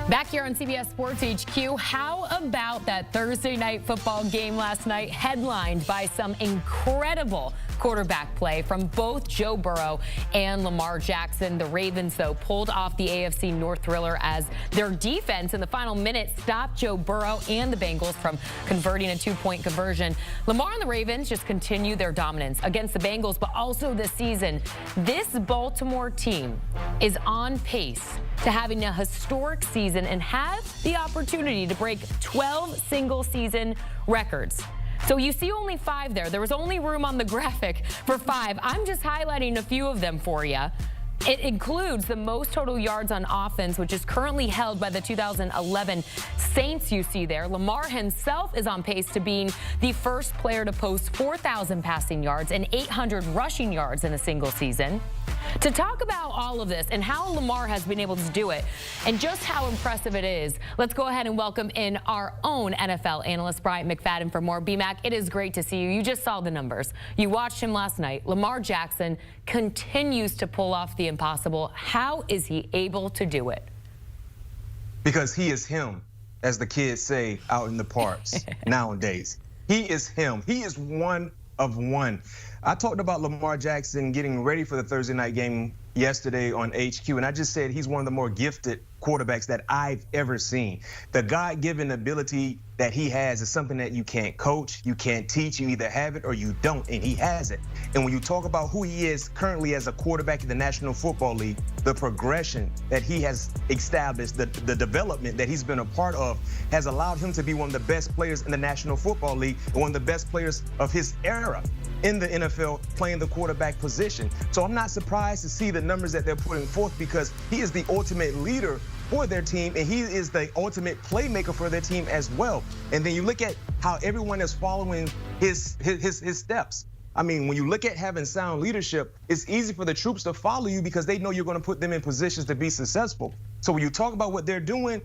Back here on CBS Sports HQ, how about that Thursday night football game last night, headlined by some incredible quarterback play from both Joe Burrow and Lamar Jackson. The Ravens, though, pulled off the AFC North thriller as their defense in the final minute stopped Joe Burrow and the Bengals from converting a two-point conversion. Lamar and the Ravens just continue their dominance against the Bengals, but also this season, this Baltimore team is on pace to having a historic season and have the opportunity to break 12 single-season records. So you see only 5 there. There was only room on the graphic for 5. I'm just highlighting a few of them for you. It includes the most total yards on offense, which is currently held by the 2011 Saints you see there. Lamar himself is on pace to being the first player to post 4,000 passing yards and 800 rushing yards in a single season. To talk about all of this and how Lamar has been able to do it and just how impressive it is, let's go ahead and welcome in our own NFL analyst, Bryant McFadden, for more. BMAC, it is great to see you. You just saw the numbers. You watched him last night. Lamar Jackson continues to pull off the impossible. How is he able to do it? Because he is him, as the kids say out in the parks nowadays. He is him. He is one of one. I talked about Lamar Jackson getting ready for the Thursday night game yesterday on HQ, and I just said he's one of the more gifted quarterbacks that I've ever seen. The God-given ability that he has is something that you can't coach, you can't teach, you either have it or you don't, and he has it. And when you talk about who he is currently as a quarterback in the National Football League, the progression that he has established, the development that he's been a part of has allowed him to be one of the best players in the National Football League and one of the best players of his era in the NFL playing the quarterback position. So I'm not surprised to see the numbers that they're putting forth because he is the ultimate leader for their team, and he is the ultimate playmaker for their team as well. And then you look at how everyone is following his steps. I mean, when you look at having sound leadership, it's easy for the troops to follow you because they know you're going to put them in positions to be successful. So when you talk about what they're doing,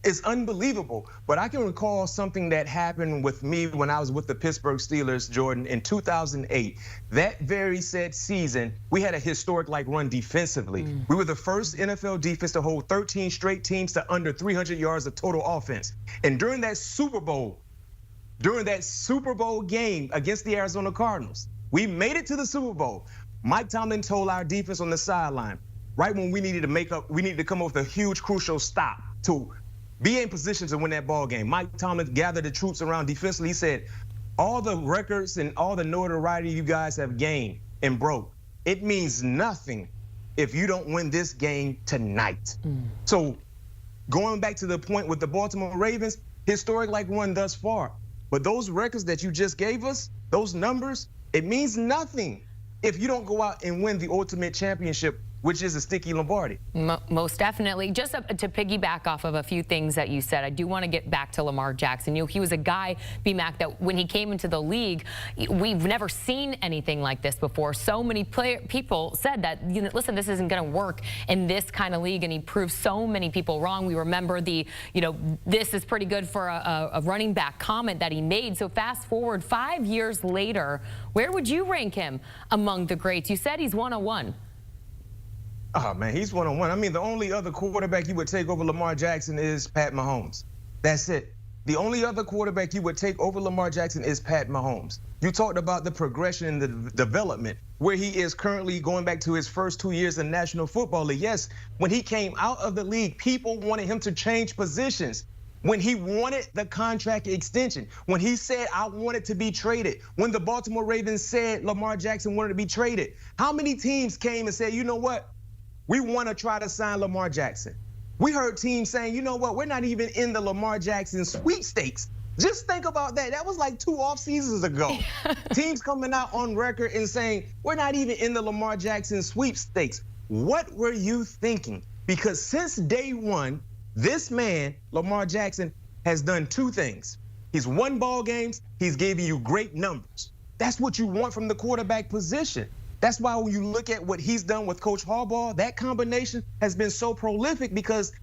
it's unbelievable. But I can recall something that happened with me when I was with the Pittsburgh Steelers, Jordan, in 2008. That very said season, we had a historic run defensively. We were the first NFL defense to hold 13 straight teams to under 300 yards of total offense. And during that Super Bowl game against the Arizona Cardinals, we made it to the Super Bowl. Mike Tomlin told our defense on the sideline, right when we needed to come up with a huge, crucial stop to be in position to win that ball game. Mike Tomlin gathered the troops around defensively. He said, all the records and all the notoriety you guys have gained and broke, it means nothing if you don't win this game tonight. So going back to the point with the Baltimore Ravens, historic run thus far. But those records that you just gave us, those numbers, it means nothing if you don't go out and win the ultimate championship, which is a sticky Lombardi. Most definitely. Just to piggyback off of a few things that you said, I do want to get back to Lamar Jackson. He was a guy, BMAC, that when he came into the league, we've never seen anything like this before. So many people said that, listen, this isn't going to work in this kind of league, and he proved so many people wrong. We remember the, this is pretty good for a running back comment that he made. So fast forward 5 years later, where would you rank him among the greats? You said he's one-on-one. Oh, man, he's one-on-one. I mean, the only other quarterback you would take over Lamar Jackson is Pat Mahomes. That's it. The only other quarterback you would take over Lamar Jackson is Pat Mahomes. You talked about the progression and the development, where he is currently going back to his first 2 years in the National Football League. Yes, when he came out of the league, people wanted him to change positions. When he wanted the contract extension, when he said, I wanted to be traded, when the Baltimore Ravens said Lamar Jackson wanted to be traded, how many teams came and said, you know what? We want to try to sign Lamar Jackson. We heard teams saying, you know what, we're not even in the Lamar Jackson sweepstakes. Just think about that. That was like 2 off seasons ago. Teams coming out on record and saying, we're not even in the Lamar Jackson sweepstakes. What were you thinking? Because since day one, this man, Lamar Jackson, has done 2 things. He's won ball games, he's giving you great numbers. That's what you want from the quarterback position. That's why when you look at what he's done with Coach Harbaugh, that combination has been so prolific because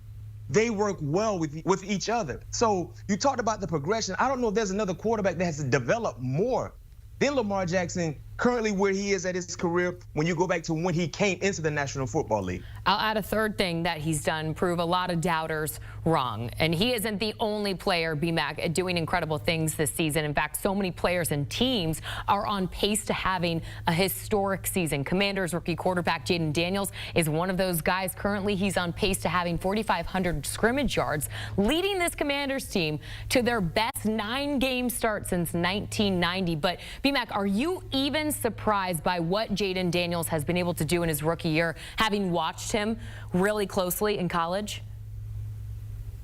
they work well with each other. So you talked about the progression. I don't know if there's another quarterback that has developed more than Lamar Jackson currently where he is at his career when you go back to when he came into the National Football League. I'll add a third thing that he's done, prove a lot of doubters wrong. And he isn't the only player, BMAC, doing incredible things this season. In fact, so many players and teams are on pace to having a historic season. Commanders rookie quarterback Jaden Daniels is one of those guys. Currently, he's on pace to having 4,500 scrimmage yards, leading this Commanders team to their best 9-game start since 1990. But BMAC, are you even surprised by what Jaden Daniels has been able to do in his rookie year, having watched him really closely in college?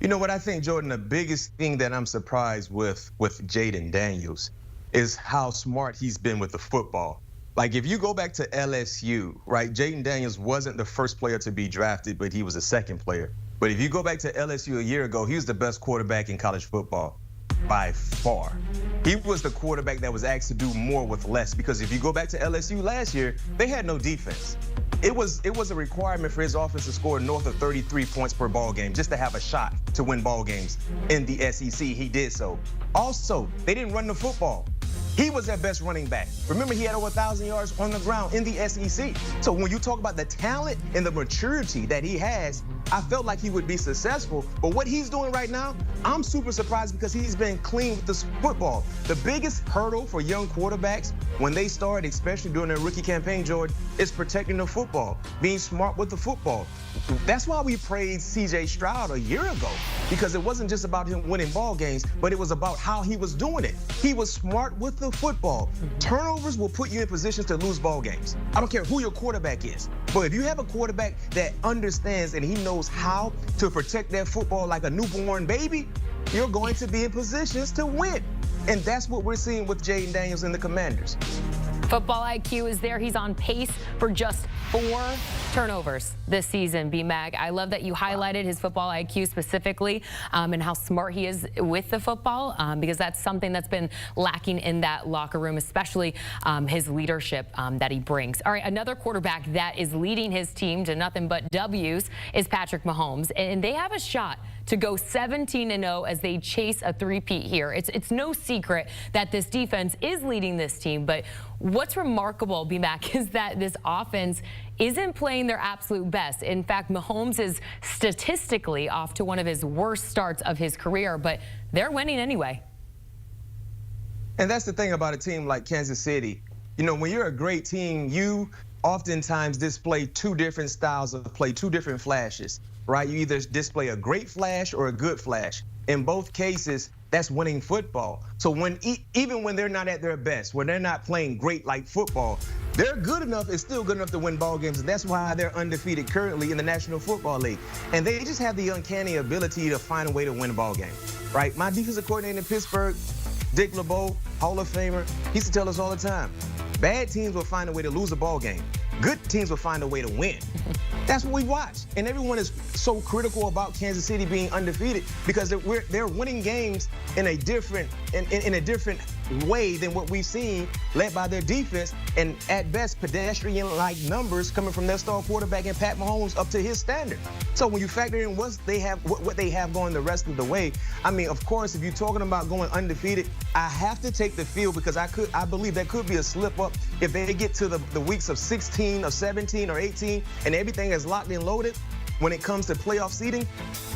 You know what I think, Jordan, the biggest thing that I'm surprised with Jaden Daniels is how smart he's been with the football. Like, if you go back to LSU, right, Jaden Daniels wasn't the first player to be drafted, but he was the second player. But if you go back to LSU a year ago, he was the best quarterback in college football by far. He was the quarterback that was asked to do more with less, because if you go back to LSU last year, they had no defense. It was a requirement for his offense to score north of 33 points per ball game just to have a shot to win ball games in the SEC. He did so. Also, they didn't run the football. He was their best running back. Remember, he had over 1,000 yards on the ground in the SEC. So when you talk about the talent and the maturity that he has, I felt like he would be successful. But what he's doing right now, I'm super surprised because he's been clean with this football. The biggest hurdle for young quarterbacks when they start, especially during their rookie campaign, Jordan, is protecting the football, being smart with the football. That's why we praised C.J. Stroud a year ago, because it wasn't just about him winning ball games, but it was about how he was doing it. He was smart with the football. Turnovers will put you in positions to lose ball games. I don't care who your quarterback is. But if you have a quarterback that understands and he knows how to protect that football like a newborn baby, you're going to be in positions to win. And that's what we're seeing with Jaden Daniels and the Commanders. Football IQ is there. He's on pace for just 4 turnovers this season, B-Mag. I love that you highlighted his football IQ specifically and how smart he is with the football because that's something that's been lacking in that locker room, especially his leadership that he brings. All right, another quarterback that is leading his team to nothing but W's is Patrick Mahomes, and they have a shot to go 17-0 as they chase a three-peat here. It's no secret that this defense is leading this team, but what's remarkable, B-Mac, is that this offense isn't playing their absolute best. In fact, Mahomes is statistically off to one of his worst starts of his career, but they're winning anyway. And that's the thing about a team like Kansas City. You know, when you're a great team, you oftentimes display 2 different styles of play, 2 different flashes, right? You either display a great flash or a good flash. In both cases, that's winning football. So even when they're not at their best, when they're not playing great like football, they're good enough, it's still good enough to win ball games. And that's why they're undefeated currently in the National Football League. And they just have the uncanny ability to find a way to win a ball game, right? My defensive coordinator in Pittsburgh, Dick LeBeau, Hall of Famer, he used to tell us all the time, bad teams will find a way to lose a ball game. Good teams will find a way to win. That's what we watch. And everyone is so critical about Kansas City being undefeated because they're winning games in a different way than what we've seen, led by their defense, and at best pedestrian-like numbers coming from their star quarterback and Pat Mahomes up to his standard. So when you factor in what they have going the rest of the way, I mean, of course, if you're talking about going undefeated, I have to take the field because I believe that could be a slip up if they get to the weeks of 16 or 17 or 18 and everything is locked and loaded. When it comes to playoff seeding,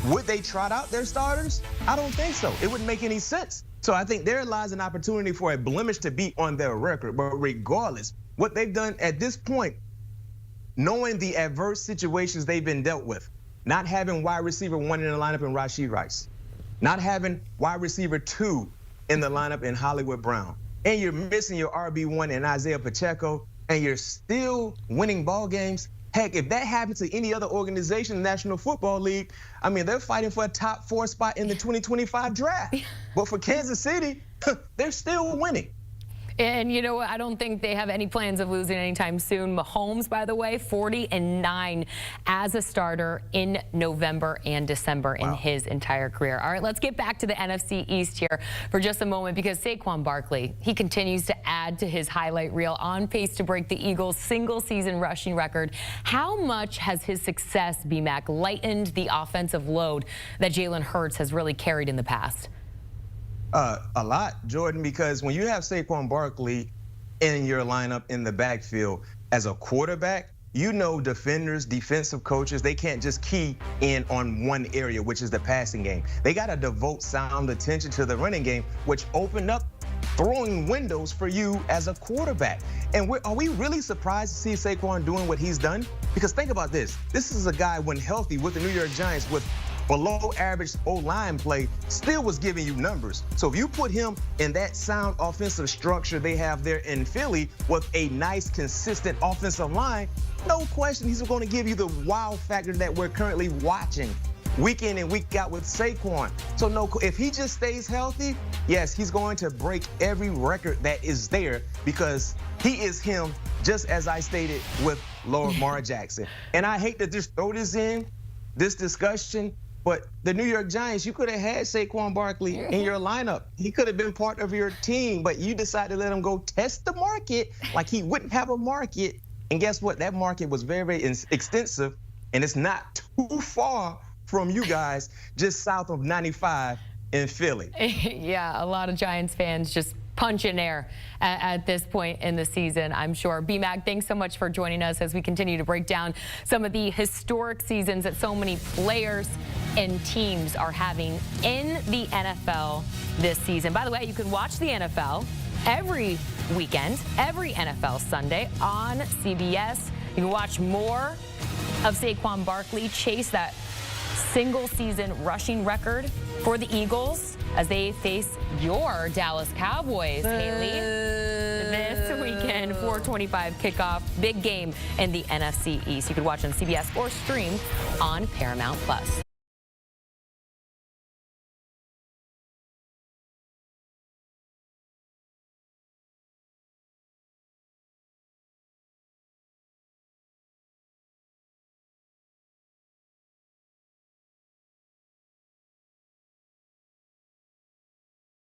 would they trot out their starters? I don't think so. It wouldn't make any sense. So I think there lies an opportunity for a blemish to be on their record. But regardless, what they've done at this point, knowing the adverse situations they've been dealt with, not having wide receiver 1 in the lineup in Rashee Rice, not having wide receiver 2 in the lineup in Hollywood Brown, and you're missing your RB1 in Isaiah Pacheco, and you're still winning ball games. Heck, if that happened to any other organization in the National Football League, I mean, they're fighting for a top 4 spot in the 2025 draft. But for Kansas City, they're still winning. And you know what? I don't think they have any plans of losing anytime soon. Mahomes, by the way, 40-9 as a starter in November and December in his entire career. All right, let's get back to the NFC East here for just a moment because Saquon Barkley, he continues to add to his highlight reel, on pace to break the Eagles' single-season rushing record. How much has his success, B-Mac, lightened the offensive load that Jalen Hurts has really carried in the past? A lot, Jordan, because when you have Saquon Barkley, in your lineup in the backfield. As a quarterback, you know defenders, defensive coaches, they can't just key in on one area, which is the passing game. They got to devote sound attention to the running game, which opened up throwing windows for you as a quarterback. And are we really surprised to see Saquon doing what he's done? Because think about this. This is a guy, when healthy with the New York Giants, with below average O-line play, still was giving you numbers. So if you put him in that sound offensive structure they have there in Philly with a nice, consistent offensive line, no question he's going to give you the wow factor that we're currently watching week in and week out with Saquon. So no, if he just stays healthy, yes, he's going to break every record that is there because he is him, just as I stated with Lamar Jackson. And I hate to just throw this discussion, but the New York Giants, you could have had Saquon Barkley in your lineup. He could have been part of your team, but you decided to let him go test the market like he wouldn't have a market. And guess what? That market was very, very extensive, and it's not too far from you guys, just south of 95 in Philly. Yeah, a lot of Giants fans just punching air at this point in the season, I'm sure. B-Mac, thanks so much for joining us as we continue to break down some of the historic seasons that so many players and teams are having in the NFL this season. By the way, you can watch the NFL every weekend, every NFL Sunday on CBS. You can watch more of Saquon Barkley chase that single-season rushing record for the Eagles as they face your Dallas Cowboys, Haley. This weekend, 4:25 kickoff, big game in the NFC East. You can watch on CBS or stream on Paramount+.